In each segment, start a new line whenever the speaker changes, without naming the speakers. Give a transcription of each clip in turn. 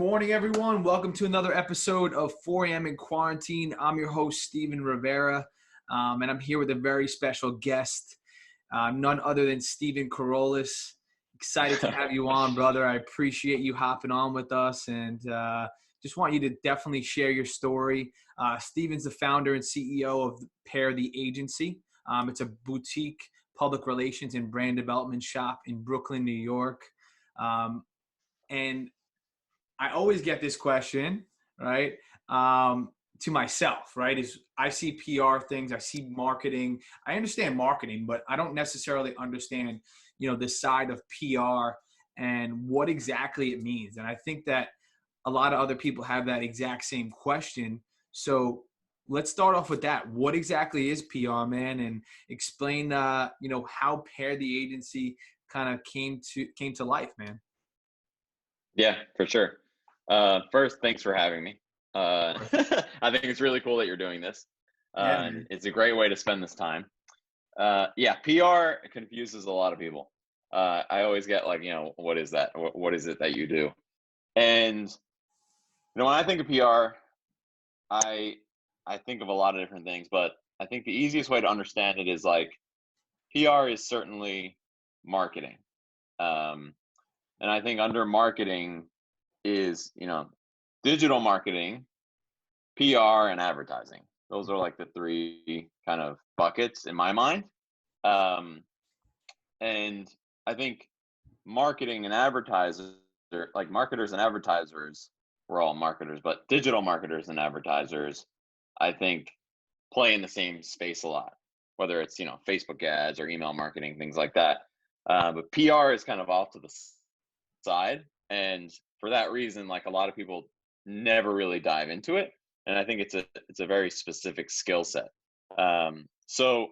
morning, everyone. Welcome to another episode of 4 a.m. in Quarantine. I'm your host, Steven Rivera, and I'm here with a very special guest, none other than Steven Karaolis. Excited to have you on, brother. I appreciate you hopping on with us, and just want you to definitely share your story. Steven's the founder and CEO of Pear The Agency. It's a boutique public relations and brand development shop in Brooklyn, New York. And I always get this question, right, to myself, right, is I see PR things, I see marketing. I understand marketing, but I don't necessarily understand, the side of PR and what exactly it means. And I think that a lot of other people have that exact same question. So let's start off with that. What exactly is PR, man? And explain, how Pear The Agency kind of came to life, man.
Yeah, for sure. First, thanks for having me. I think it's really cool that you're doing this. And it's a great way to spend this time. PR confuses a lot of people. I always get like, what is that? What is it that you do? And, when I think of PR, I think of a lot of different things, but I think the easiest way to understand it is like PR is certainly marketing. And I think under marketing is, digital marketing, PR, and advertising. Those are like the three kind of buckets in my mind. And I think marketing and advertisers, like marketers and advertisers, we're all marketers, but digital marketers and advertisers, I think, play in the same space a lot, whether it's, Facebook ads or email marketing, things like that. But PR is kind of off to the side. And for that reason, like a lot of people never really dive into it. And I think it's a very specific skill set. So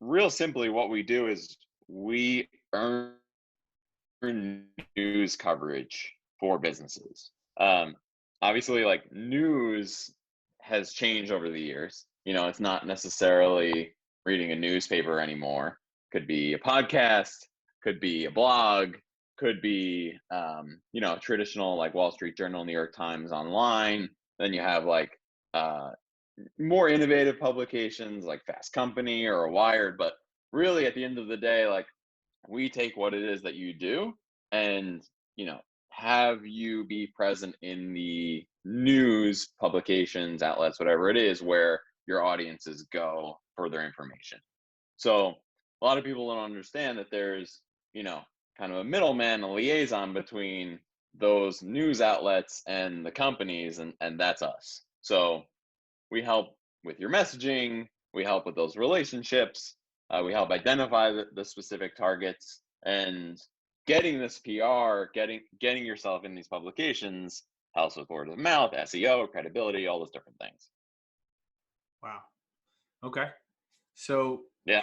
real simply, what we do is we earn news coverage for businesses. Obviously, like news has changed over the years. It's not necessarily reading a newspaper anymore. Could be a podcast, could be a blog, could be, traditional like Wall Street Journal, New York Times online. Then you have like more innovative publications like Fast Company or Wired. But really, at the end of the day, like we take what it is that you do and, have you be present in the news publications, outlets, whatever it is, where your audiences go for their information. So a lot of people don't understand that there's, kind of a middleman, a liaison between those news outlets and the companies, and that's us. So we help with your messaging, we help with those relationships, we help identify the specific targets, and getting this PR, getting yourself in these publications helps with word of mouth, SEO, credibility, all those different things.
Wow. Okay. So
yeah.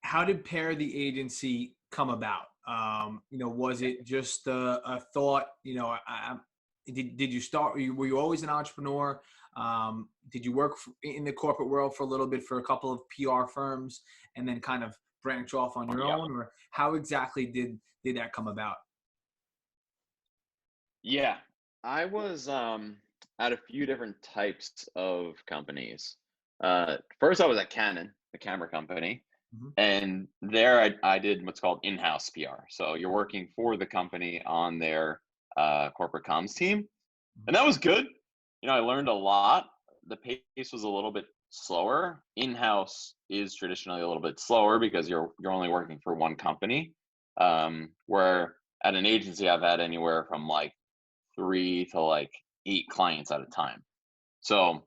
How did Pear The Agency come about? Was it just a thought? Did you start? Were you always an entrepreneur? Did you work in the corporate world for a little bit for a couple of PR firms and then kind of branch off on your own? Or how exactly did that come about?
Yeah, I was at a few different types of companies. First, I was at Canon, the camera company. Mm-hmm. And there I did what's called in-house PR. So you're working for the company on their corporate comms team. And that was good. I learned a lot. The pace was a little bit slower. In-house is traditionally a little bit slower because you're only working for one company. Where at an agency, I've had anywhere from like 3 to 8 clients at a time. So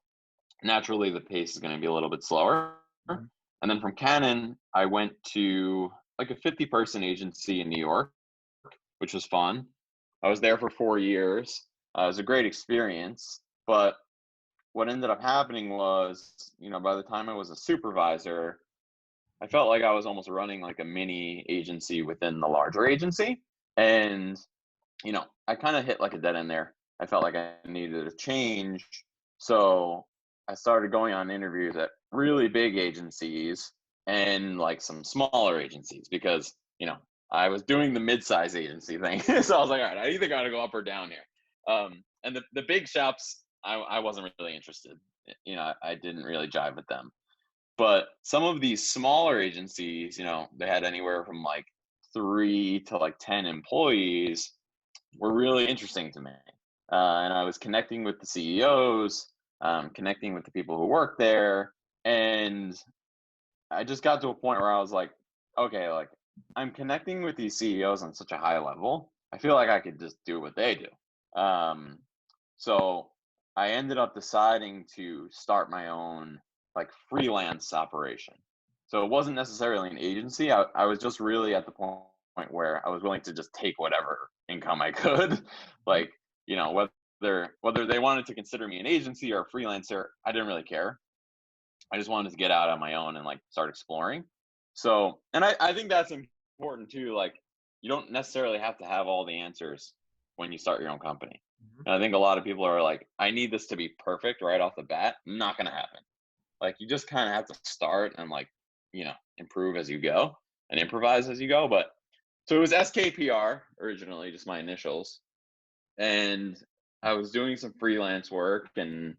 naturally, the pace is going to be a little bit slower. Mm-hmm. And then from Canon, I went to like a 50-person agency in New York, which was fun. I was there for 4 years. It was a great experience. But what ended up happening was, by the time I was a supervisor, I felt like I was almost running like a mini agency within the larger agency. And, I kind of hit like a dead end there. I felt like I needed a change. So I started going on interviews at really big agencies and like some smaller agencies because, I was doing the mid-size agency thing. So I was like, all right, I either got to go up or down here. And the big shops, I wasn't really interested. I didn't really jive with them. But some of these smaller agencies, they had anywhere from like 3 to like 10 employees, were really interesting to me. And I was connecting with the CEOs, connecting with the people who work there. And I just got to a point where I was like, okay, like I'm connecting with these CEOs on such a high level. I feel like I could just do what they do. So I ended up deciding to start my own like freelance operation. So it wasn't necessarily an agency. I was just really at the point where I was willing to just take whatever income I could. Like, whether they wanted to consider me an agency or a freelancer, I didn't really care. I just wanted to get out on my own and like start exploring. So, and I think that's important too. Like, you don't necessarily have to have all the answers when you start your own company. And I think a lot of people are like, I need this to be perfect right off the bat. Not going to happen. Like, you just kind of have to start and like, improve as you go and improvise as you go. But so it was SKPR originally, just my initials. And I was doing some freelance work, and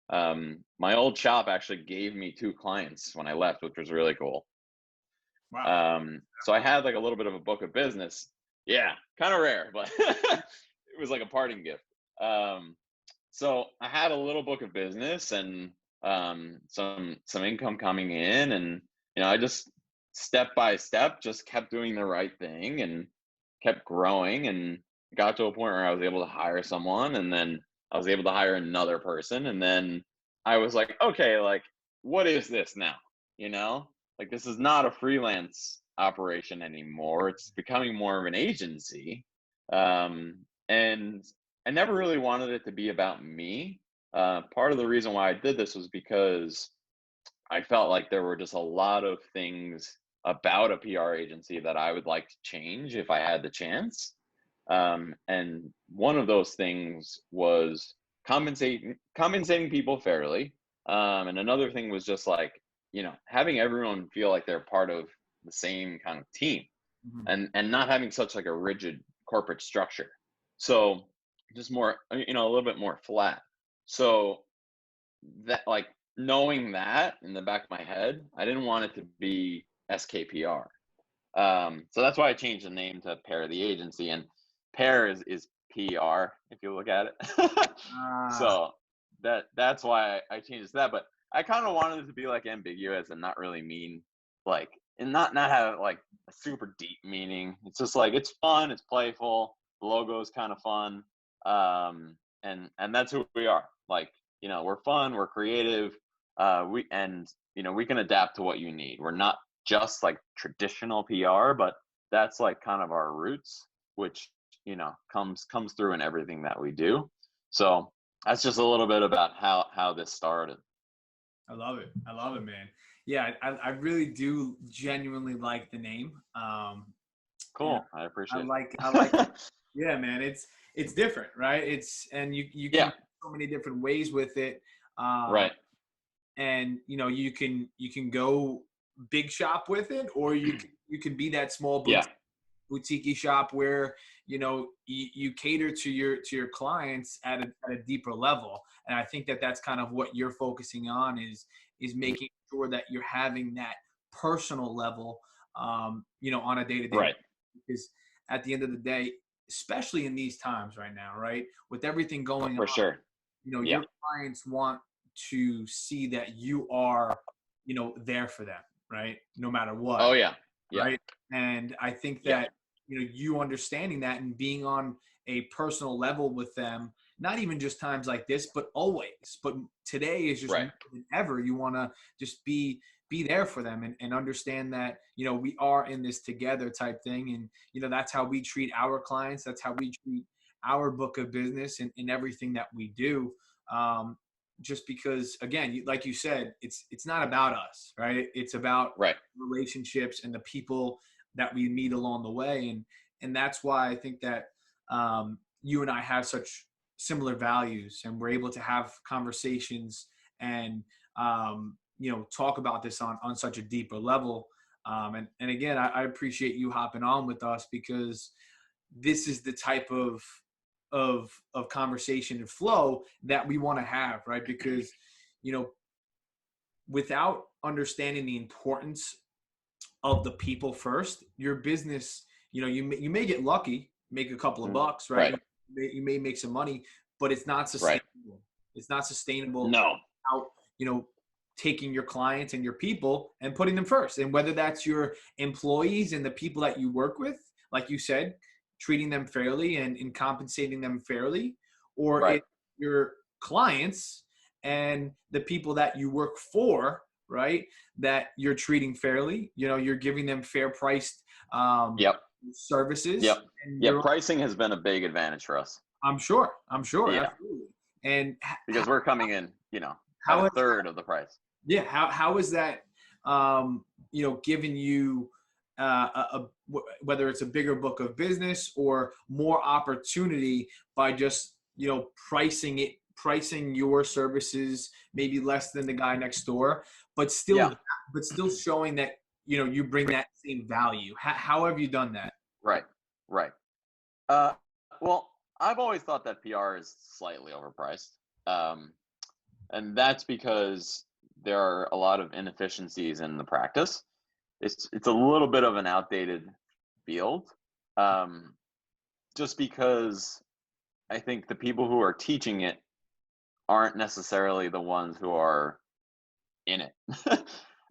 my old shop actually gave me 2 clients when I left, which was really cool.
Wow.
So I had like a little bit of a book of business. Yeah, kind of rare, but it was like a parting gift. So I had a little book of business and some income coming in, and I just step by step just kept doing the right thing and kept growing, and got to a point where I was able to hire someone, and then I was able to hire another person, and then I was like, okay, like what is this now? Like this is not a freelance operation anymore. It's becoming more of an agency. And I never really wanted it to be about me. Part of the reason why I did this was because I felt like there were just a lot of things about a PR agency that I would like to change if I had the chance. And one of those things was compensating people fairly. And another thing was just like, having everyone feel like they're part of the same kind of team, and not having such like a rigid corporate structure. So just more, a little bit more flat. So that, like, knowing that in the back of my head, I didn't want it to be SKPR. So that's why I changed the name to Pear The Agency, and Pear is PR if you look at it. So that's why I changed it to that. But I kind of wanted it to be like ambiguous and not really mean like, and not have like a super deep meaning. It's just like, it's fun, it's playful, the logo is kind of fun. And that's who we are. Like, we're fun, we're creative, we can adapt to what you need. We're not just like traditional PR, but that's like kind of our roots, which comes through in everything that we do. So that's just a little bit about how this started.
I love it. I love it, man. Yeah, I really do genuinely like the name.
Cool. I appreciate it.
I like yeah, man. It's different, right? And you can
Yeah.
go so many different ways with it.
Right.
And you can go big shop with it, or you can be that small
Yeah.
boutique shop where you cater to your clients at a deeper level. And I think that's kind of what you're focusing on, is making sure that you're having that personal level on a day-to-day
Right.
because at the end of the day, especially in these times right now, right, with everything going
For
on,
sure. Yeah.
your clients want to see that you are there for them, right, no matter what.
Oh yeah. Yeah.
Right. And I think
Yeah.
that you understanding that and being on a personal level with them, not even just times like this, but always. But today is just
Right.
more than ever. You want to just be there for them and understand that we are in this together type thing. And that's how we treat our clients. That's how we treat our book of business and in everything that we do. Just because, again, like you said, it's not about us, right? It's about
Right.
relationships and the people that we meet along the way. And that's why I think that you and I have such similar values, and we're able to have conversations and talk about this on such a deeper level, And again, I appreciate you hopping on with us, because this is the type of conversation and flow that we want to have, right? Because, you know, without understanding the importance of the people first, your business, you know, you may get lucky, make a couple of bucks, right?
Right.
You may make some money, but it's not
Right.
sustainable. It's not sustainable
No.
without, you know, taking your clients and your people and putting them first. And whether that's your employees and the people that you work with, like you said, treating them fairly and compensating them fairly, or
Right.
it's your clients and the people that you work for, right, that you're treating fairly. You know, you're giving them fair priced
Yep.
services,
Yep.
and
Yeah.
you're,
Pricing has been a big advantage for us.
I'm sure,
Yeah.
absolutely. And
Because we're coming in, at
how
a
has,
third of the price.
yeah, how is that, you know, giving you whether it's a bigger book of business or more opportunity by just, you know, pricing your services maybe less than the guy next door, but still
Yeah.
showing that, you know, you bring that same value. How have you done that?
Right. Right. Uh, well, I've always thought that PR is slightly overpriced. Um, and that's because there are a lot of inefficiencies in the practice. It's a little bit of an outdated field, um, just because I think the people who are teaching it aren't necessarily the ones who are in it.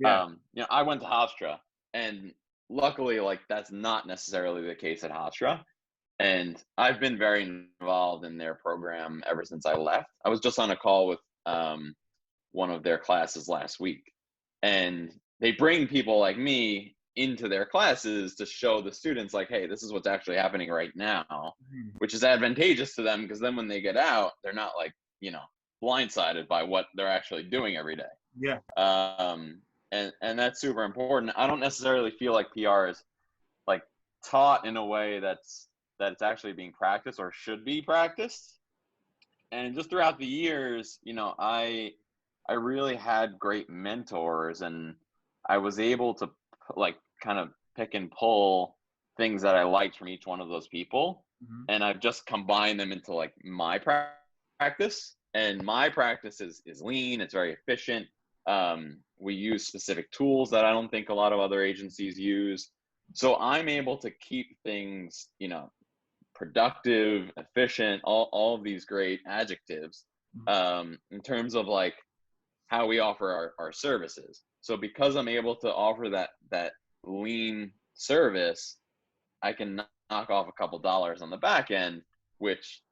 Yeah.
I went to Hofstra, and luckily, like, that's not necessarily the case at Hofstra. And I've been very involved in their program ever since I left. I was just on a call with one of their classes last week, and they bring people like me into their classes to show the students, like, hey, this is what's actually happening right now,
Mhm.
which is advantageous to them, because then when they get out, they're not like, blindsided by what they're actually doing every day.
Yeah.
And that's super important. I don't necessarily feel like PR is like taught in a way that it's actually being practiced or should be practiced. And just throughout the years, I really had great mentors, and I was able to like kind of pick and pull things that I liked from each one of those people,
Mhm.
and I've just combined them into like my practice. And my practice is lean. It's very efficient. We use specific tools that I don't think a lot of other agencies use. So I'm able to keep things, productive, efficient, all of these great adjectives, in terms of like how we offer our services. So because I'm able to offer that lean service, I can knock off a couple dollars on the back end, which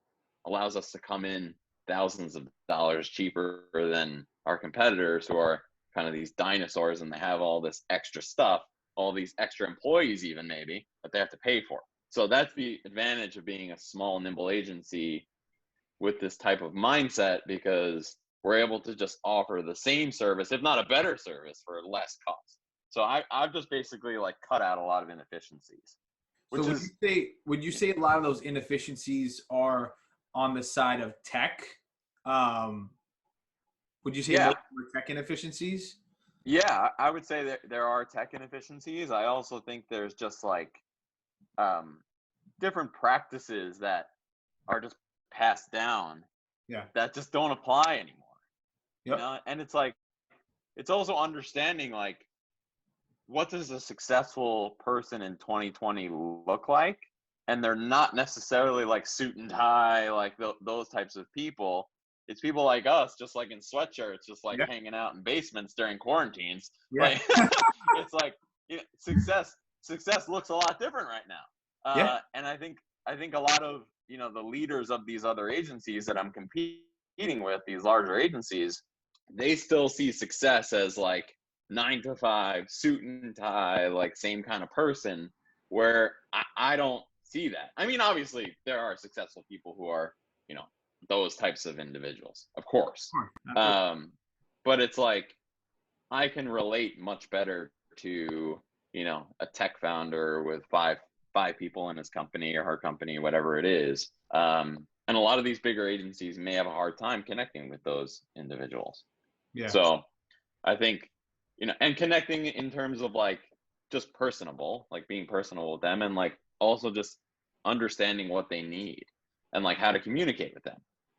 allows us to come in thousands of dollars cheaper than our competitors, who are kind of these dinosaurs, and they have all this extra stuff, all these extra employees even maybe, that they have to pay for. So that's the advantage of being a small, nimble agency with this type of mindset, because we're able to just offer the same service, if not a better service, for less cost. So I've just basically like cut out a lot of inefficiencies,
So
which is,
would you say a lot of those inefficiencies are on the side of tech? Um, would you say most
yeah,
of them are tech inefficiencies?
yeah, I would say that there are tech inefficiencies. I also think there's just like um, different practices that are just passed down
Yeah.
that just don't apply anymore.
Yep.
And it's like, it's also understanding like, what does a successful person in 2020 look like? And they're not necessarily like suit and tie, like those types of people. It's people like us, just like in sweatshirts, just like
Yeah.
hanging out in basements during quarantines.
Yeah.
Like, it's like, success looks a lot different right now.
Yeah.
And I think a lot of the leaders of these other agencies that I'm competing with, these larger agencies, they still see success as like 9 to 5, suit and tie, like same kind of person, where I don't see that. I mean, obviously there are successful people who are, those types of individuals, of course.
Absolutely.
But it's like, I can relate much better to, a tech founder with five people in his company or her company, whatever it is. And a lot of these bigger agencies may have a hard time connecting with those individuals.
Yeah.
So I think, and connecting in terms of like just personable, like being personable with them, and like also just understanding what they need and like how to communicate with them.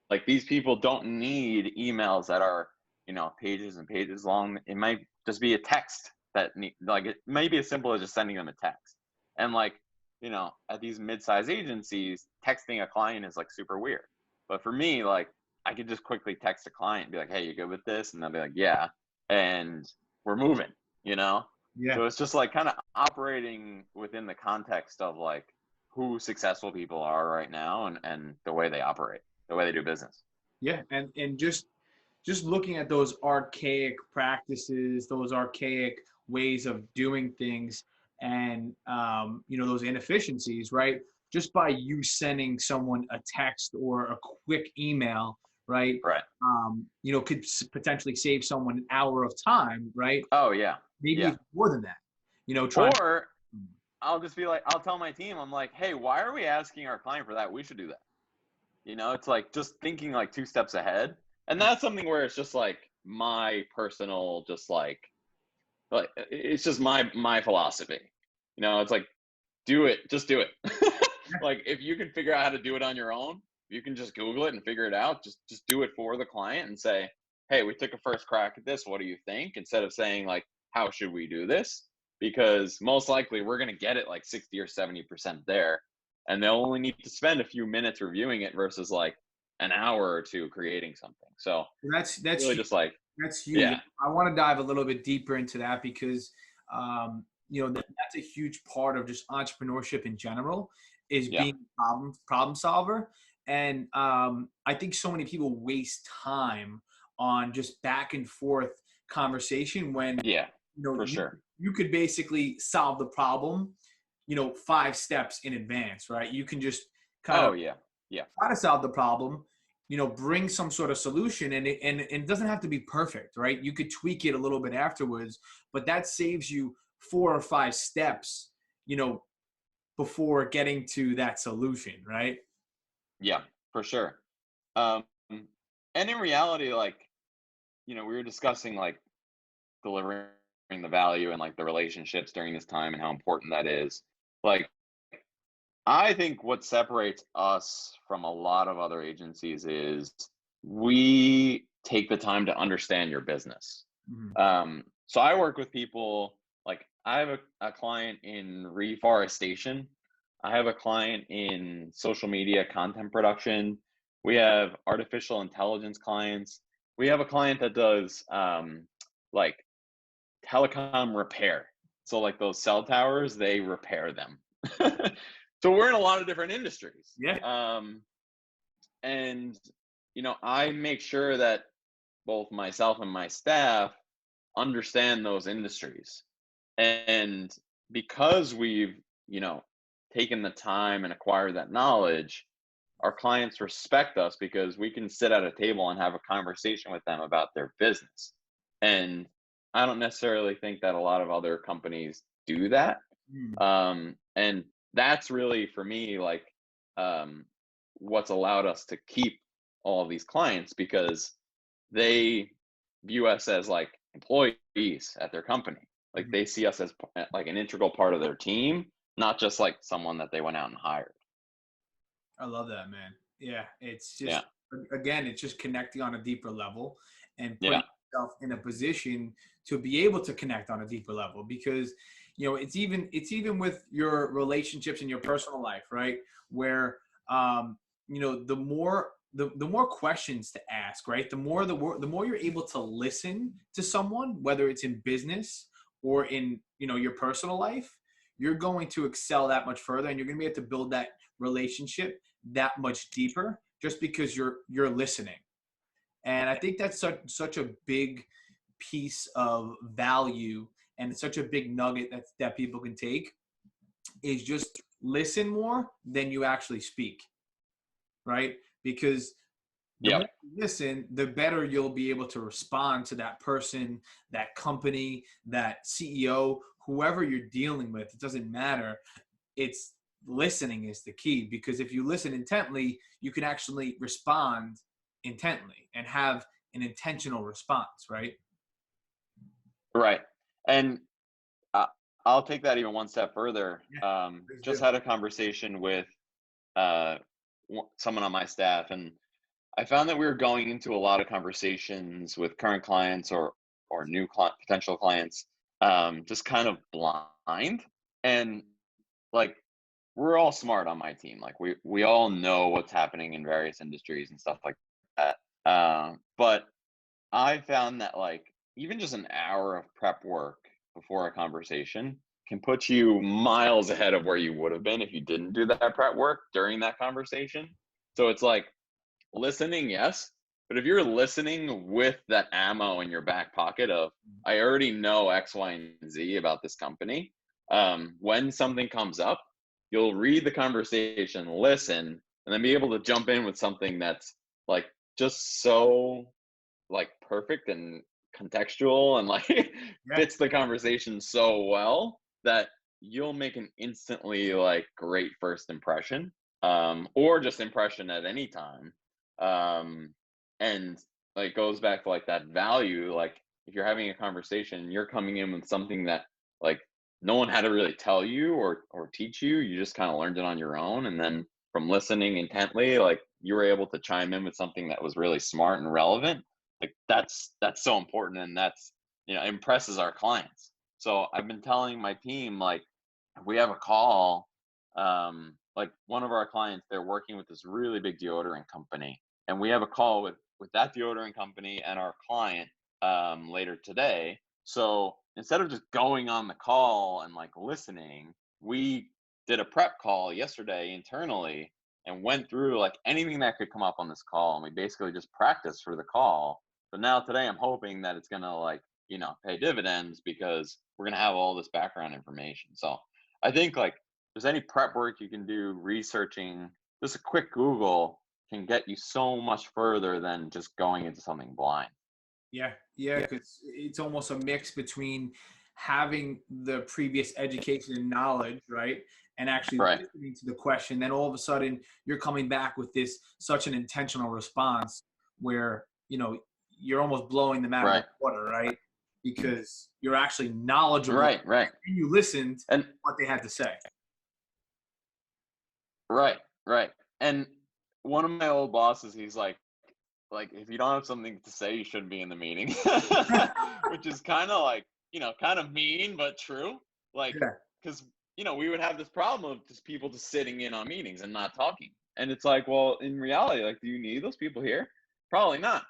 Like these people don't need emails that are, pages and pages long. It might just be a text like it might be as simple as just sending them a text. And like, at these mid-sized agencies, texting a client is like super weird. But for me, like I could just quickly text a client and be like, "Hey, you good with this?" And they'll be like, "Yeah." And we're moving, you know?
Yeah.
So it's just like kind of operating within the context of like who successful people are right now and the way they operate, the way they do business.
Yeah. And just looking at those archaic practices, those archaic ways of doing things, and those inefficiencies, right? Just by you sending someone a text or a quick email, right?
Right.
Could potentially save someone an hour of time, right?
Oh yeah.
Maybe
Yeah.
even more than that. Trying.
Or I'll just be like, I'll tell my team, I'm like, "Hey, why are we asking our client for that? We should do that." It's like just thinking like two steps ahead. And that's something where it's just like my personal, just like it's just my philosophy. It's like do it, just do it. Like if you can figure out how to do it on your own, you can just Google it and figure it out. Just do it for the client and say, "Hey, we took a first crack at this. What do you think?" Instead of saying like, "How should we do this?" Because most likely we're gonna get it like 60 or 70% there. And they'll only need to spend a few minutes reviewing it versus like an hour or two creating something. So
That's
really just like,
That's huge.
yeah,
I want to dive a little bit deeper into that because, that's a huge part of just entrepreneurship in general is
yeah,
being a problem solver. And I think so many people waste time on just back and forth conversation when,
yeah,
you know,
for
you,
sure.
you could basically solve the problem, 5 steps in advance, right? You can just kind
Oh
of
yeah, yeah,
try to solve the problem, bring some sort of solution, and it doesn't have to be perfect, right? You could tweak it a little bit afterwards, but that saves you 4 or 5 steps, you know, before getting to that solution, right?
yeah, for sure. Um, and in reality, like, we were discussing like delivering the value and like the relationships during this time and how important that is. Like, I think what separates us from a lot of other agencies is we take the time to understand your business.
Mhm.
So I work with people like I have a client in reforestation. I have a client in social media content production. We have artificial intelligence clients. We have a client that does like telecom repair. So like those cell towers, they repair them. So we're in a lot of different industries.
Yeah.
And I make sure that both myself and my staff understand those industries. And because we've, taken the time and acquired that knowledge, our clients respect us because we can sit at a table and have a conversation with them about their business. And I don't necessarily think that a lot of other companies do that.
Mm.
And that's really for me like what's allowed us to keep all of these clients because they view us as like employees at their company. Like
Mhm.
they see us as like an integral part of their team, not just like someone that they went out and hired.
I love that, man. Yeah, it's
Yeah.
just again, it's just connecting on a deeper level and putting
Yeah.
yourself in a position to be able to connect on a deeper level because it's even with your relationships in your personal life, right? Where the more questions to ask, right? The more you're able to listen to someone, whether it's in business or in your personal life, you're going to excel that much further, and you're going to be able to build that relationship that much deeper just because you're listening. And I think that's such a big piece of value and such a big nugget that people can take is just listen more than you actually speak, right? Because the
Yep.
more you listen, the better you'll be able to respond to that person, that company, that CEO, whoever you're dealing with. It doesn't matter. It's listening is the key because if you listen intently, you can actually respond intently and have an intentional response, right?
Right. And I'll take that even one step further.
Yeah, please
Just
do.
had a conversation with uh, someone on my staff, and I found that we were going into a lot of conversations with current clients or new potential clients, just kind of blind. And like, we're all smart on my team. Like, we all know what's happening in various industries and stuff like that. But I found that like even just an hour of prep work before a conversation can put you miles ahead of where you would have been if you didn't do that prep work during that conversation. So it's like, listening, yes, but if you're listening with that ammo in your back pocket of, I already know X, Y, and Z about this company, when something comes up, you'll read the conversation, listen, and then be able to jump in with something that's like just so like perfect and contextual and like
Yeah,
fits the conversation so well that you'll make an instantly like great first impression, or just impression at any time. And like goes back to like that value, like if you're having a conversation, you're coming in with something that like no one had to really tell you or teach you, you just kind of learned it on your own, and then from listening intently, like you were able to chime in with something that was really smart and relevant. Like that's so important, and that's, impresses our clients. So I've been telling my team, like, if we have a call, like one of our clients, they're working with this really big deodorant company, and we have a call with that deodorant company and our client later today. So instead of just going on the call and like listening, we did a prep call yesterday internally and went through like anything that could come up on this call, and we basically just practiced for the call. So now today I'm hoping that it's gonna like, pay dividends because we're gonna have all this background information. So I think like there's any prep work you can do, researching, just a quick Google can get you so much further than just going into something blind.
yeah, yeah. Because it's almost a mix between having the previous education and knowledge, right, and actually
Right,
listening to the question. Then all of a sudden, you're coming back with this such an intentional response where you're almost blowing them out of the
right,
water, right? Because you're actually knowledgeable
right.
and you listened to
And
what they had to say.
right, right. And one of my old bosses, he's like if you don't have something to say, you shouldn't be in the meeting, which is kind of like, kind of mean but true. Like,
Yeah,
because we would have this problem of just people just sitting in on meetings and not talking, and it's like, well, in reality, like, do you need those people here? Probably not.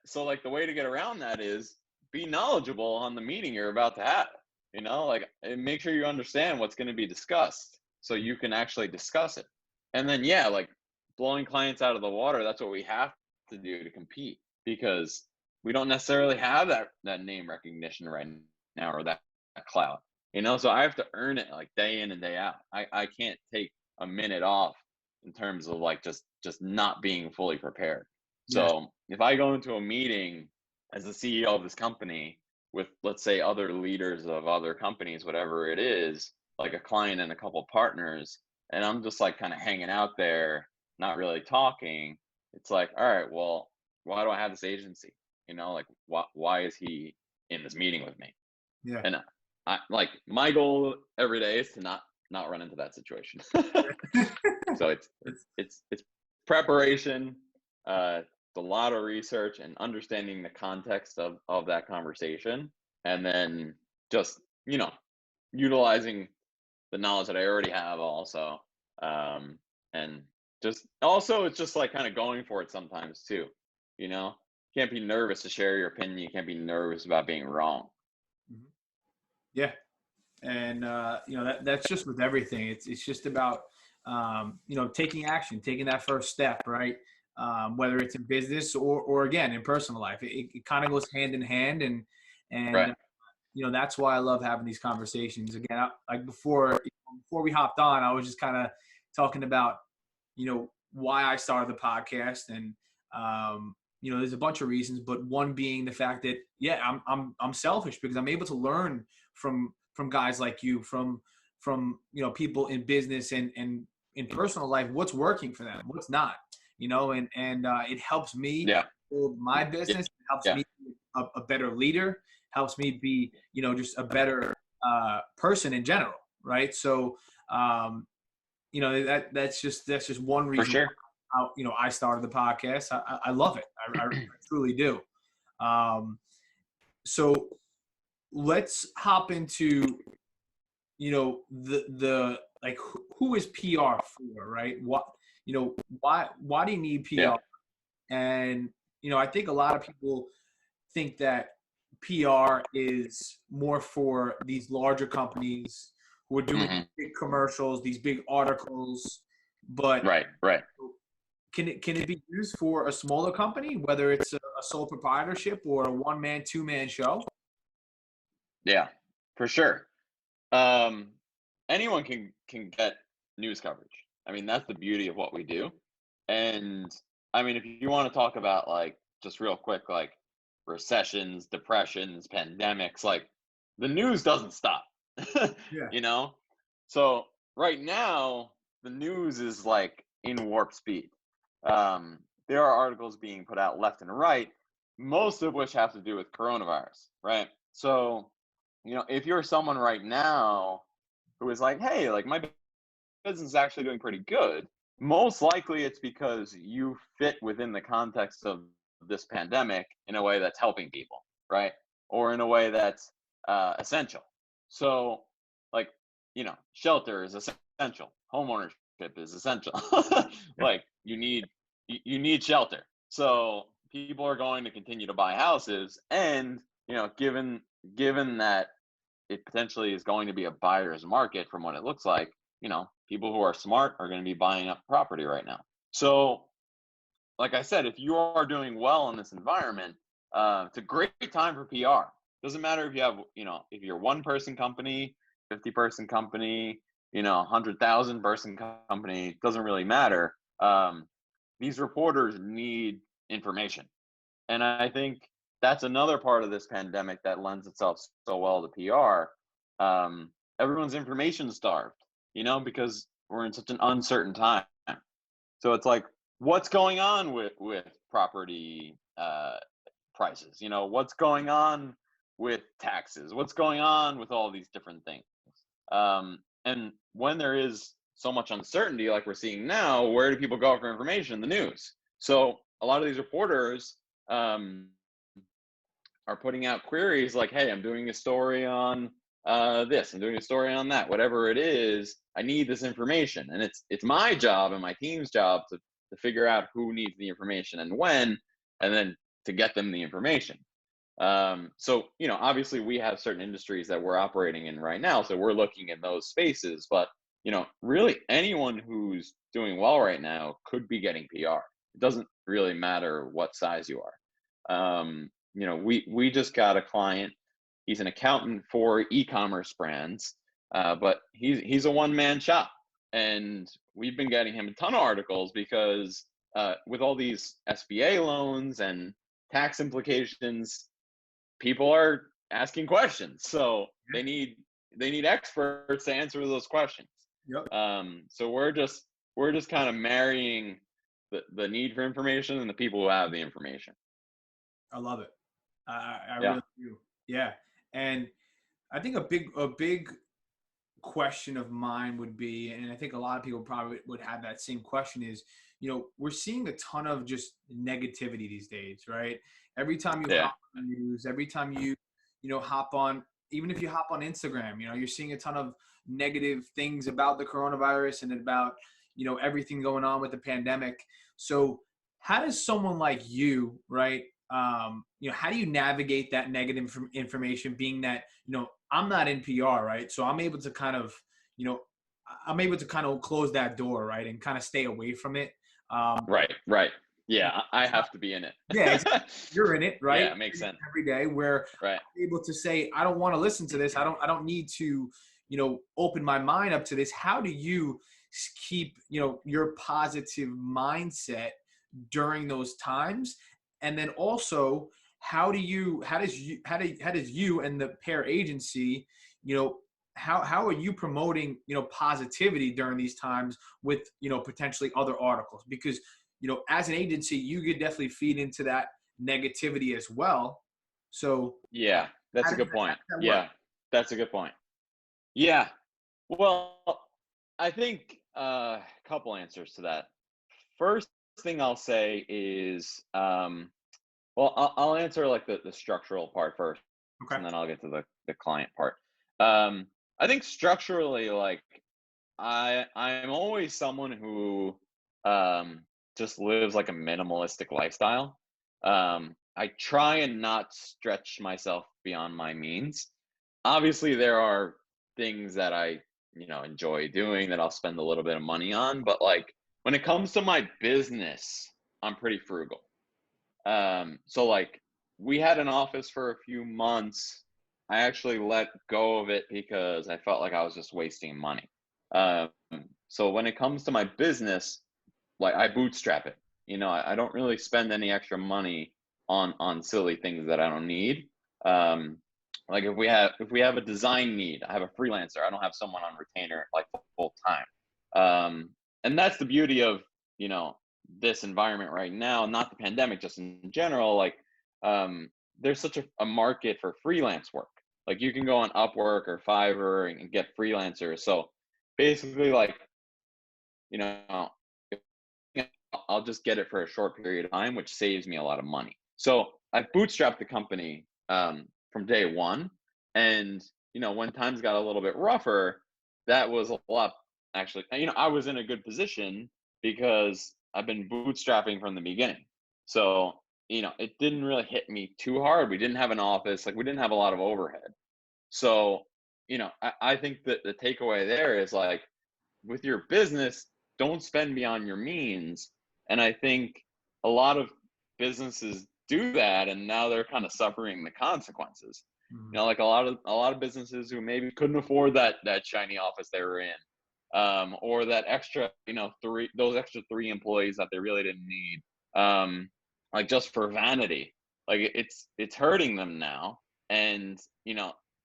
So like the way to get around that is be knowledgeable on the meeting you're about to have, like, and make sure you understand what's going to be discussed so you can actually discuss it. And then, yeah, like blowing clients out of the water, that's what we have to do to compete, because we don't necessarily have that name recognition right now, or that clout, so I have to earn it like day in and day out. I can't take a minute off in terms of like just not being fully prepared.
yeah,
So if I go into a meeting as the CEO of this company with, let's say, other leaders of other companies, whatever it is, like a client and a couple partners, and I'm just like kind of hanging out there, not really talking, it's like, all right, well, why do I have this agency? Like, why is he in this meeting with me?
yeah.
And I like, my goal every day is to not run into that situation. So it's preparation, it's a lot of research and understanding the context of that conversation, and then just utilizing the knowledge that I already have also, and just also it's just like kind of going for it sometimes too. You can't be nervous to share your opinion. You can't be nervous about being wrong.
Mhm. Yeah, and that's just with everything. It's just about taking action, taking that first step, right? Whether it's in business or again in personal life, it kind of goes hand in hand, and
Right.
that's why I love having these conversations. Again, like before we hopped on, I was just kind of talking about why I started the podcast, and there's a bunch of reasons, but one being the fact that I'm selfish because I'm able to learn from guys like you, from people in business and in personal life, what's working for them, what's not, and it helps me
Yeah.
build my business. It helps
Yeah.
me be a better leader, helps me be just a better person in general, right? So, that's just one
For
reason
sure.
why, I started the podcast. I love it. I truly do. So let's hop into, the like, who is PR for, right? Why do you need
Yeah.
PR? And, I think a lot of people think that PR is more for these larger companies who are doing
Hmm.
big commercials, these big articles. But
Right. Right.
can it be used for a smaller company, whether it's a sole proprietorship or a one man, two man show?
Yeah. For sure. Um, anyone can get news coverage. I mean, that's the beauty of what we do. And I mean, if you want to talk about like just real quick, like recessions, depressions, pandemics, like the news doesn't stop.
Yeah.
you know? So right now, the news is like in warp speed. There are articles being put out left and right, most of which have to do with coronavirus, right? So, if you're someone right now who is like, hey, like my business is actually doing pretty good, most likely it's because you fit within the context of this pandemic in a way that's helping people, right? Or in a way that's essential. So, like, shelter is essential, homeownership is essential. like, you need shelter. So people are going to continue to buy houses, and given that it potentially is going to be a buyer's market from what it looks like, people who are smart are going to be buying up property right now. So, like I said, if you are doing well in this environment, it's a great time for PR. Doesn't matter if you have, if you're one person company, 50-person company, 100,000-person company, doesn't really matter. These reporters need information. And I think that's another part of this pandemic that lends itself so well to PR. Everyone's information starved, because we're in such an uncertain time. So it's like, what's going on with property prices? What's going on with taxes? What's going on with all these different things? And when there is so much uncertainty, like we're seeing now, where do people go for information? The news. So a lot of these reporters um, are putting out queries like, hey, I'm doing a story on this, I'm doing a story on that, whatever it is, I need this information. And it's my job and my team's job to figure out who needs the information and when, and then to get them the information. So, obviously we have certain industries that we're operating in right now. So we're looking in those spaces, but, really anyone who's doing well right now could be getting PR. It doesn't really matter what size you are. We just got a client. He's an accountant for e-commerce brands, but he's a one-man shop, and we've been getting him a ton of articles because with all these SBA loans and tax implications, people are asking questions. So they need experts to answer those questions.
Yep.
So we're just kind of marrying the need for information and the people who have the information.
I love it. I
Yeah.
really do. Yeah. And I think a big question of mine would be, and I think a lot of people probably would have that same question is, we're seeing a ton of just negativity these days, right? Every time you
Yeah.
hop on the news, every time hop on, even if you hop on Instagram, you're seeing a ton of negative things about the coronavirus and about, everything going on with the pandemic. So how does someone like you, right? How do you navigate that negative information, being that, I'm not in PR, right? So I'm able to kind of, close that door, right? And kind of stay away from it. Um,
Right. Yeah, I have to be in it.
yeah, exactly. You're in it, right?
Yeah, it makes sense.
Every day, where
Right.
I'm able to say, I don't want to listen to this. I don't need to, open my mind up to this. How do you keep, your positive mindset during those times? And then also, how does you and the Pear Agency, how are you promoting, positivity during these times with, potentially other articles? Because, as an agency, you could definitely feed into that negativity as well. So
Yeah,
how
that's a
does
good
that, how
point.
does that work?
Yeah, that's a good point. Yeah. Well, I think a couple answers to that. First thing I'll say is, well, I'll answer like the structural part first,
Okay.
and then I'll get to the client part. Um, I think structurally, like I'm always someone who um, just lives like a minimalistic lifestyle. I try and not stretch myself beyond my means. Obviously, there are things that I enjoy doing that I'll spend a little bit of money on, but like when it comes to my business, I'm pretty frugal. So like we had an office for a few months. I actually let go of it because I felt like I was just wasting money. Um, so when it comes to my business, like I bootstrap it. I don't really spend any extra money on silly things that I don't need. Um, like if we have a design need, I have a freelancer. I don't have someone on retainer like full time. And that's the beauty of you know this environment right now, not the pandemic, just in general. Like there's such a market for freelance work. Like you can go on Upwork or Fiverr and get freelancers. So basically, like you know I'll just get it for a short period of time, which saves me a lot of money. So I bootstrapped the company from day one, and when times got a little bit rougher, that was a lot. Actually, I was in a good position because I've been bootstrapping from the beginning. So it didn't really hit me too hard. We didn't have an office, like we didn't have a lot of overhead. So I think that the takeaway there is like with your business, don't spend beyond your means. And I think a lot of businesses do that, and now they're kind of suffering the consequences.
Mhm.
Like a lot of businesses who maybe couldn't afford that shiny office they were in, or that extra, those extra three employees that they really didn't need, like just for vanity. Like it's hurting them now, and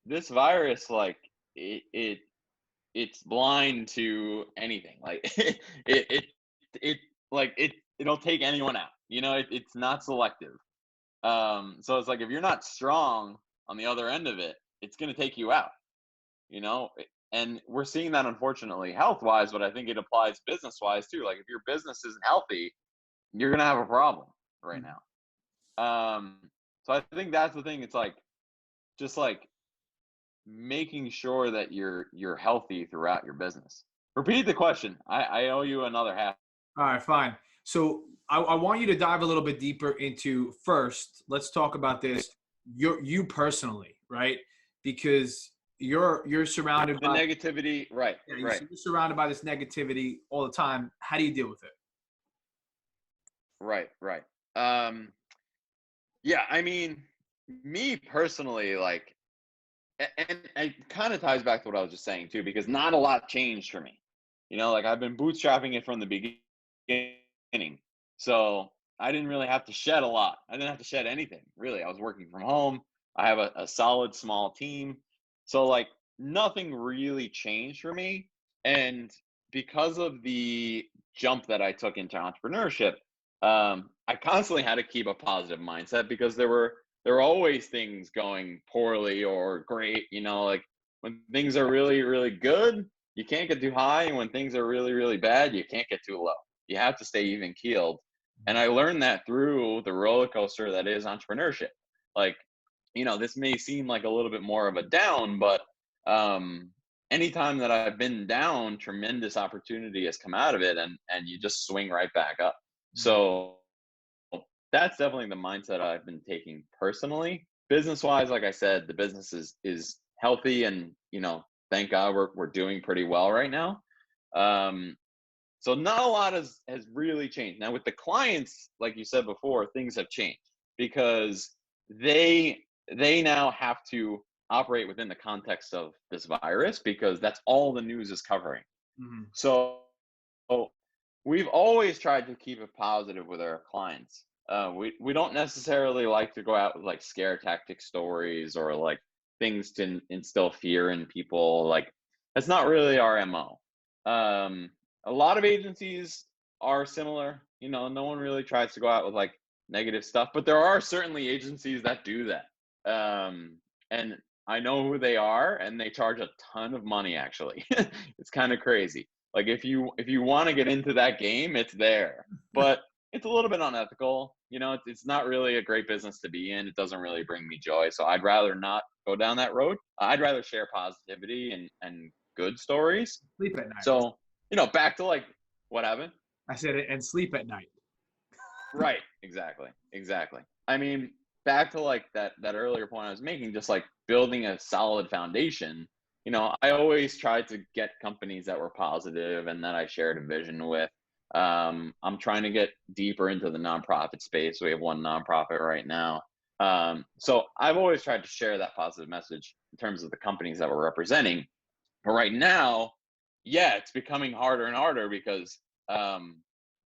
this virus, like it it's blind to anything. Like it like it'll take anyone out. It's not selective. So it's like if you're not strong on the other end of it, it's gonna take you out. You know, and we're seeing that unfortunately health wise, but I think it applies business wise too. Like if your business isn't healthy, you're gonna have a problem right
Mhm.
now. So I think that's the thing. It's like just like making sure that you're healthy throughout your business. Repeat the question. I owe you another half.
All right, fine. So I want you to dive a little bit deeper into first. Let's talk about this. You personally, right? Because you're surrounded
The
by
negativity, right,
yeah,
right,
you're surrounded by this negativity all the time. How do you deal with it?
right. Um, yeah, I mean, me personally, like, and it kind of ties back to what I was just saying too, because not a lot changed for me. Like I've been bootstrapping it from the beginning, so I didn't really have to shed a lot. I didn't have to shed anything really. I was working from home. I have a solid small team, so like nothing really changed for me. And because of the jump that I took into entrepreneurship, I constantly had to keep a positive mindset because there are always things going poorly or great. Like when things are really, really good, you can't get too high. And when things are really, really bad, you can't get too low. You have to stay even keeled. And I learned that through the roller coaster that is entrepreneurship. Like, this may seem like a little bit more of a down, but um, anytime that I've been down, tremendous opportunity has come out of it, and you just swing right back up.
Mhm.
So that's definitely the mindset I've been taking personally. Business wise, like I said, the business is healthy, and thank God we're doing pretty well right now. Um, so not a lot has really changed. Now with the clients, like you said before, things have changed because they they now have to operate within the context of this virus because that's all the news is covering.
Mhm.
So we've always tried to keep it positive with our clients. We don't necessarily like to go out with like scare tactic stories or like things to instill fear in people. Like that's not really our MO. A lot of agencies are similar. No one really tries to go out with like negative stuff, but there are certainly agencies that do that. And I know who they are, and they charge a ton of money, actually. It's kind of crazy. Like if you want to get into that game, it's there. But it's a little bit unethical. It's not really a great business to be in. It doesn't really bring me joy. So I'd rather not go down that road. I'd rather share positivity and good stories.
Sleep at night.
So, back to like what happened?
I said it, and sleep at night.
Right. Exactly. Exactly. I mean, back to like that earlier point I was making, just like building a solid foundation. I always tried to get companies that were positive and that I shared a vision with. I'm trying to get deeper into the nonprofit space. We have one nonprofit right now. So I've always tried to share that positive message in terms of the companies that we're representing. But right now, yeah, it's becoming harder and harder because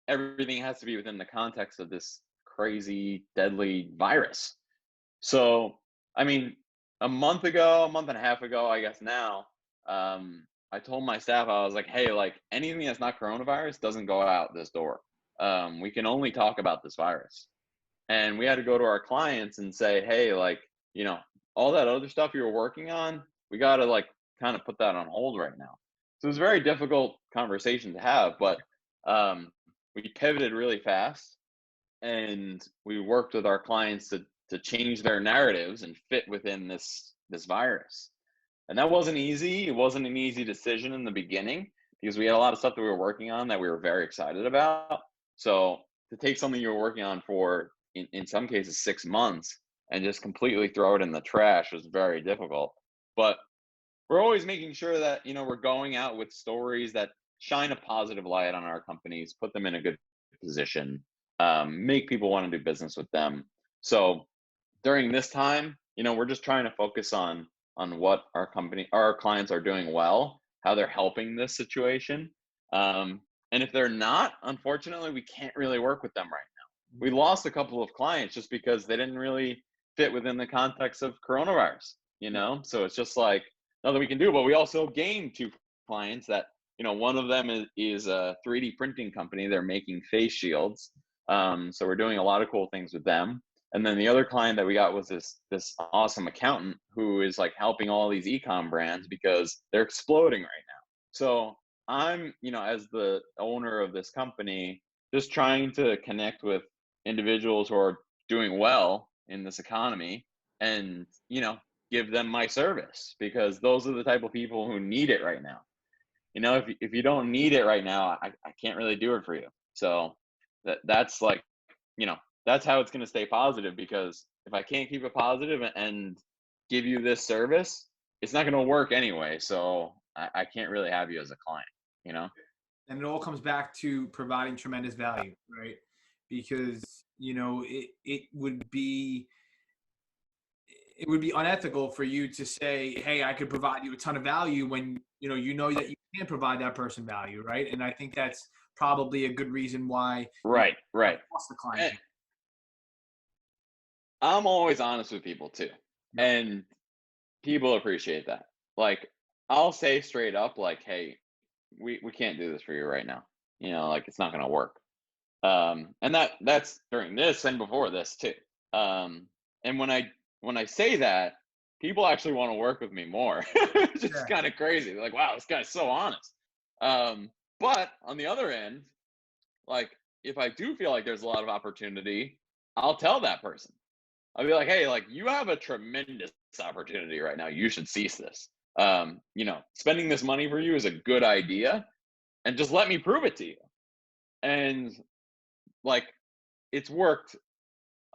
everything has to be within the context of this crazy, deadly virus. So, I mean, a month and a half ago, I guess now, I told my staff, I was like, hey, like anything that's not coronavirus doesn't go out this door. We can only talk about this virus. And we had to go to our clients and say, hey, like, all that other stuff you were working on, we got to like kind of put that on hold right now. So it was a very difficult conversation to have, but we pivoted really fast and we worked with our clients to change their narratives and fit within this virus. And that wasn't easy. It wasn't an easy decision in the beginning because we had a lot of stuff that we were working on that we were very excited about. So to take something you were working on for in some cases 6 months and just completely throw it in the trash was very difficult. But we're always making sure that we're going out with stories that shine a positive light on our companies, put them in a good position, make people want to do business with them. So during this time, we're just trying to focus on what our clients are doing well, how they're helping this situation. And if they're not, unfortunately, we can't really work with them right now. We lost a couple of clients just because they didn't really fit within the context of coronavirus, So it's just like nothing we can do. But we also gained two clients that, one of them is a 3D printing company. They're making face shields. So we're doing a lot of cool things with them. And then the other client that we got was this awesome accountant who is like helping all these e-com brands because they're exploding right now. So I'm, as the owner of this company, just trying to connect with individuals who are doing well in this economy and, give them my service because those are the type of people who need it right now. If you don't need it right now, I can't really do it for you. So that's like, that's how it's going to stay positive because if I can't keep it positive and give you this service, it's not going to work anyway. So I can't really have you as a client.
And it all comes back to providing tremendous value, right? Because it would be unethical for you to say, hey, I could provide you a ton of value when that you can't provide that person value, right? And I think that's probably a good reason why
Right.
lost the client.
I'm always honest with people too.
Yep.
And people appreciate that. Like I'll say straight up, like, hey, we can't do this for you right now. Like it's not gonna work. And that's during this and before this too. And when I say that, people actually want to work with me more. It's just kind of crazy. They're like, wow, this guy's so honest. But on the other end, like if I do feel like there's a lot of opportunity, I'll tell that person. I'll be like, hey, like you have a tremendous opportunity right now. You should seize this. Spending this money for you is a good idea, and just let me prove it to you. And like, it's worked.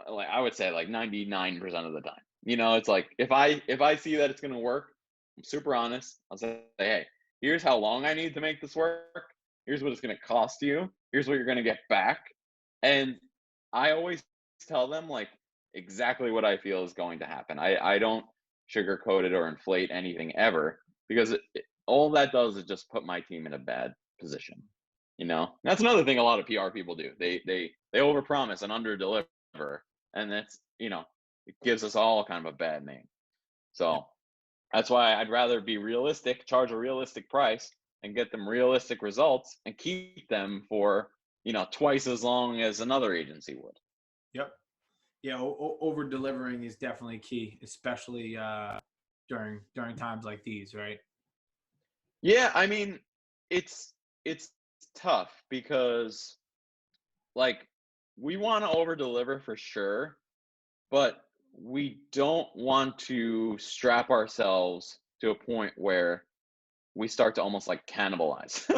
Like I would say, like 99% of the time. It's like if I see that it's gonna work, I'm super honest. I'll say, hey, here's how long I need to make this work. Here's what it's gonna cost you. Here's what you're gonna get back. And I always tell them like exactly what I feel is going to happen. I don't sugarcoat it or inflate anything ever because all that does is just put my team in a bad position. That's another thing a lot of PR people do. They overpromise and underdeliver, and that's it gives us all kind of a bad name. So that's why I'd rather be realistic, charge a realistic price, and get them realistic results, and keep them for twice as long as another agency would.
Yep. Yeah, over delivering is definitely key, especially during times like these, right?
Yeah, I mean, it's tough because like we want to over deliver for sure, but we don't want to strap ourselves to a point where we start to almost like cannibalize.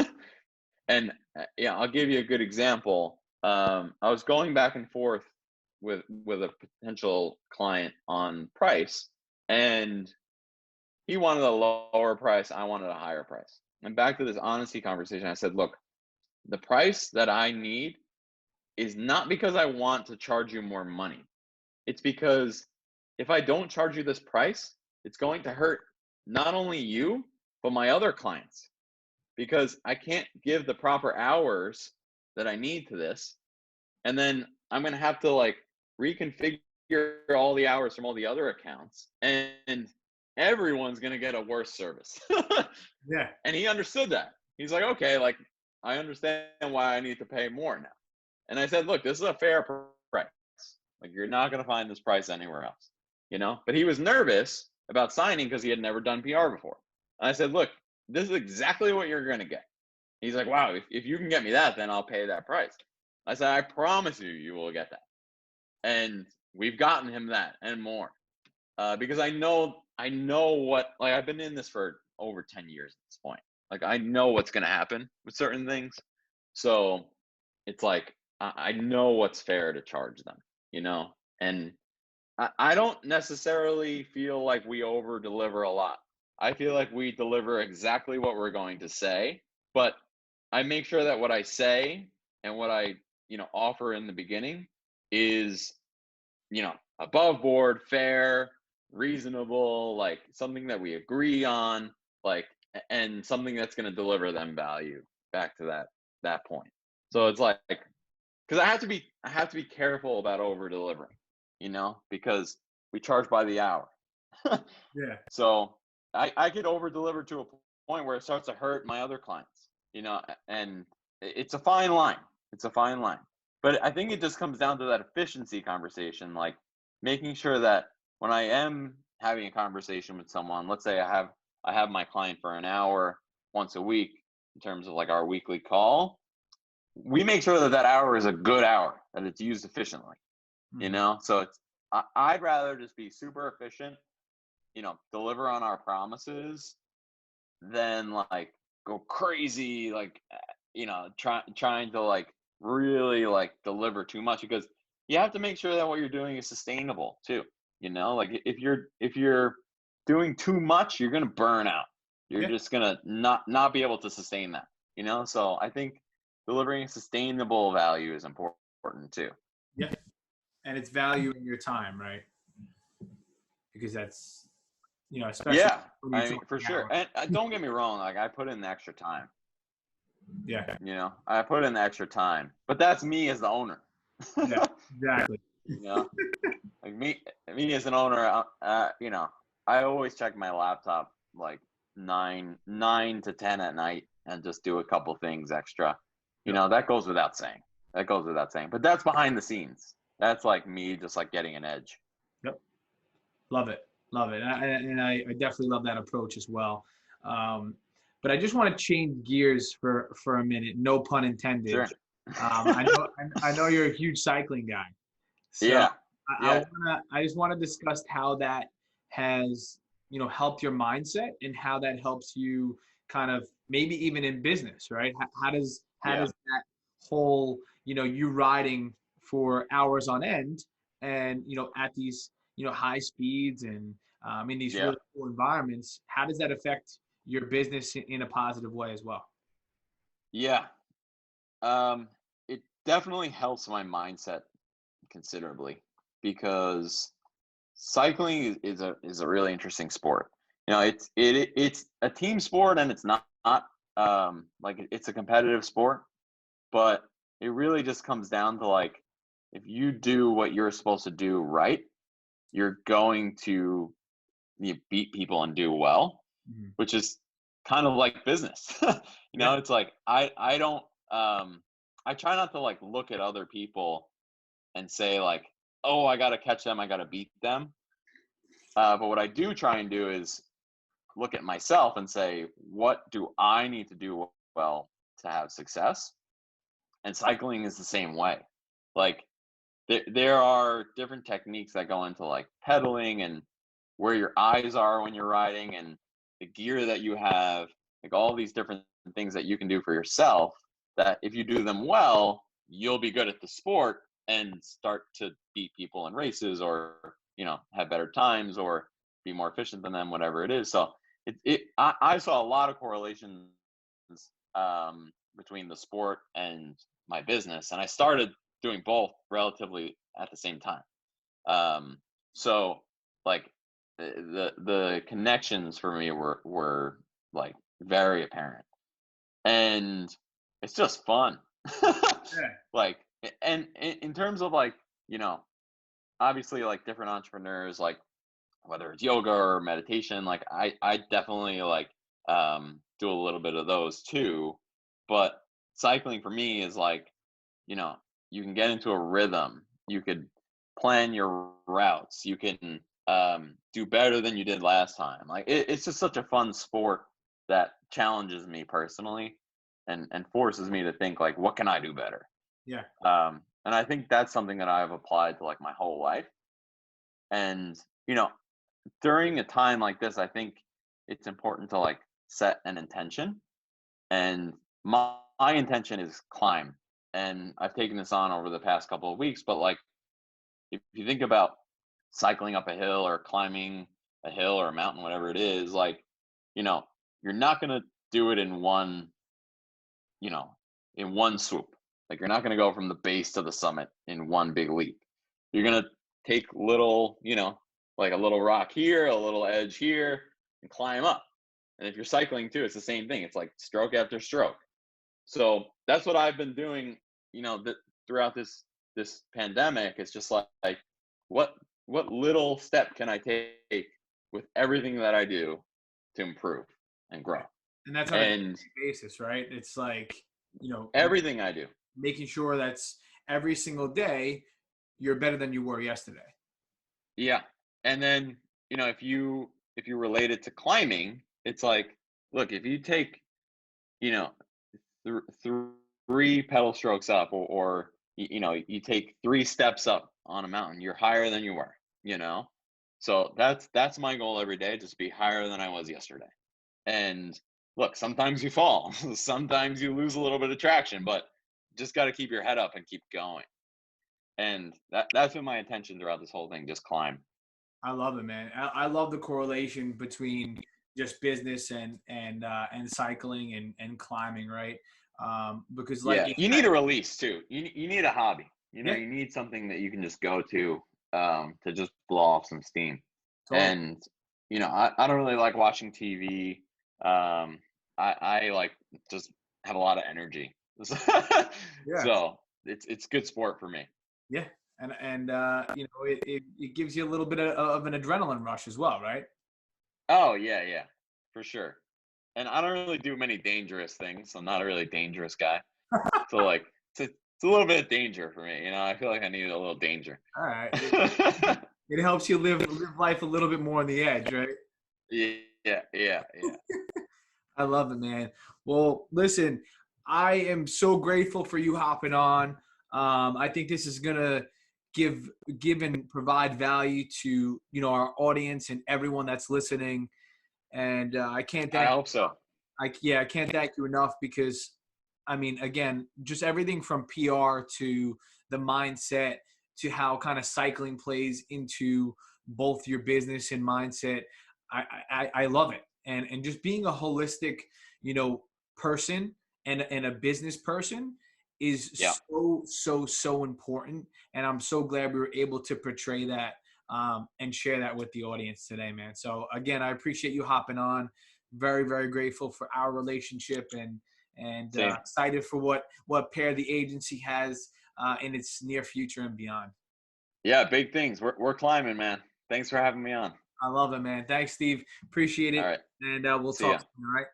And yeah, I'll give you a good example. I was going back and forth with a potential client on price, and he wanted a lower price, I wanted a higher price. And back to this honesty conversation, I said, look, the price that I need is not because I want to charge you more money. It's because if I don't charge you this price, it's going to hurt not only you, but my other clients, because I can't give the proper hours that I need to this. And then I'm going to have to like reconfigure all the hours from all the other accounts, and everyone's going to get a worse service.
Yeah.
And he understood that. He's like, okay, like I understand why I need to pay more now. And I said, look, this is a fair price. Like you're not going to find this price anywhere else, you know? But he was nervous about signing because he had never done PR before. And I said, look, this is exactly what you're going to get. He's like, wow, if you can get me that, then I'll pay that price. I said, I promise you, you will get that. And we've gotten him that and more. Because I know what, like I've been in this for over 10 years at this point. Like I know what's going to happen with certain things. So it's like, I know what's fair to charge them, you know? And I don't necessarily feel like we over deliver a lot. I feel like we deliver exactly what we're going to say, but I make sure that what I say and what I, offer in the beginning is, above board, fair, reasonable, like something that we agree on, like, and something that's going to deliver them value back to that point. So it's like, because I have to be careful about over delivering, because we charge by the hour.
Yeah.
So I could over deliver to a point where it starts to hurt my other clients, and it's a fine line. It's a fine line. But I think it just comes down to that efficiency conversation, like making sure that when I am having a conversation with someone, let's say I have my client for an hour once a week in terms of like our weekly call, we make sure that that hour is a good hour, that it's used efficiently, So I'd rather just be super efficient, deliver on our promises, than like go crazy, like, trying to like really like deliver too much, because you have to make sure that what you're doing is sustainable too. Like if you're doing too much, you're going to burn out. You're
Yeah.
just going to not be able to sustain that, So I think delivering sustainable value is important too.
Yeah. And it's valuing your time, right? Because that's, especially
Yeah,
when you're
I mean, for
talking
sure.
hours.
And don't get me wrong, like I put in the extra time,
Yeah.
I put in the extra time, but that's me as the owner.
Yeah. Exactly.
you know, like me as an owner, I always check my laptop like nine to 10 at night and just do a couple things extra.
Yep.
That goes without saying. But that's behind the scenes. That's like me just like getting an edge.
Yep. Love it. Love it. And I definitely love that approach as well. Um, but I just want to change gears for a minute. No pun intended.
Sure.
I know you're a huge cycling guy. So
Yeah.
I
Yeah.
I just want to discuss how that has, helped your mindset and how that helps you kind of maybe even in business, right? How does
Yeah.
that whole, you riding for hours on end and, at these, high speeds and in these
Yeah.
really cool environments, how does that affect your business in a positive way as well?
Yeah. It definitely helps my mindset considerably, because cycling is a really interesting sport. It's a team sport, and it's not like it's a competitive sport, but it really just comes down to like if you do what you're supposed to do right, you're going to beat people and do well,
Mhm.
which is kind of like business.
Yeah.
It's like I don't I try not to like look at other people and say like, oh, I got to catch them, I got to beat them. But what I do try and do is look at myself and say, what do I need to do well to have success? And cycling is the same way. Like there are different techniques that go into like pedaling and where your eyes are when you're riding and the gear that you have, like all these different things that you can do for yourself that if you do them well, you'll be good at the sport and start to beat people in races or, have better times or be more efficient than them, whatever it is. So I saw a lot of correlations between the sport and my business, and I started doing both relatively at the same time. So like the connections for me were like very apparent, and it's just fun.
Yeah.
Like, and in terms of like, obviously like different entrepreneurs, like whether it's yoga or meditation, like I definitely like do a little bit of those too. But cycling for me is like, you know, you can get into a rhythm. You could plan your routes. You can do better than you did last time. Like it's just such a fun sport that challenges me personally and forces me to think like, what can I do better?
Yeah.
And I think that's something that I've applied to like my whole life. And, you know, during a time like this, I think it's important to like set an intention. And my intention is climb. And I've taken this on over the past couple of weeks, but like if you think about cycling up a hill or climbing a hill or a mountain, whatever it is, like, you know, you're not going to do it you know, in one swoop. Like you're not going to go from the base to the summit in one big leap. You're going to take little, like a little rock here, a little edge here, and climb up. And if you're cycling too, it's the same thing. It's like stroke after stroke. So that's what I've been doing, throughout this pandemic. It's just like what what little step can I take with everything that I do to improve and grow?
And that's on a daily
And
basis, right? It's like,
everything I do.
making sure that's every single day you're better than you were yesterday.
Yeah. And then, if you relate it to climbing, it's like, look, if you take, you know, three pedal strokes up or you take 3 steps up on a mountain, you're higher than you were, So that's my goal every day, just be higher than I was yesterday. And look, sometimes you fall, sometimes you lose a little bit of traction, but just got to keep your head up and keep going. And that's been my intention throughout this whole thing, just climb.
I love it, man. I love the correlation between just business and cycling and climbing, right? Because like
Yeah,
you
you
said,
need a release too. You need a hobby.
yeah,
You need something that you can just go to just blow off some steam.
totally.
And I don't really like watching TV. I like just have a lot of energy.
Yeah,
So it's good sport for me.
yeah, and it gives you a little bit of an adrenaline rush as well, right?
Oh yeah, yeah, for sure. And I don't really do many dangerous things. I'm not a really dangerous guy. So like it's a little bit of danger for me. I feel like I need a little danger.
All right, it helps you live life a little bit more on the edge, right?
Yeah, yeah, yeah, yeah.
I love it, man. Well, listen, I am so grateful for you hopping on. I think this is gonna give and provide value to our audience and everyone that's listening. And I can't
I
thank
hope so.
I can't thank you enough because I mean, again, just everything from PR to the mindset to how kind of cycling plays into both your business and mindset. I love it. And just being a holistic, person and a business person
Yeah.
is so important. And I'm so glad we were able to portray that and share that with the audience today, man. So again, I appreciate you hopping on. Very, very grateful for our relationship and
Same.
excited for what Pear The Agency has in its near future and beyond.
Yeah, big things. We're climbing, man. Thanks for having me on.
I love it, man. Thanks, Steve. Appreciate
All
it.
right.
And we'll
See
talk
ya.
soon, all right?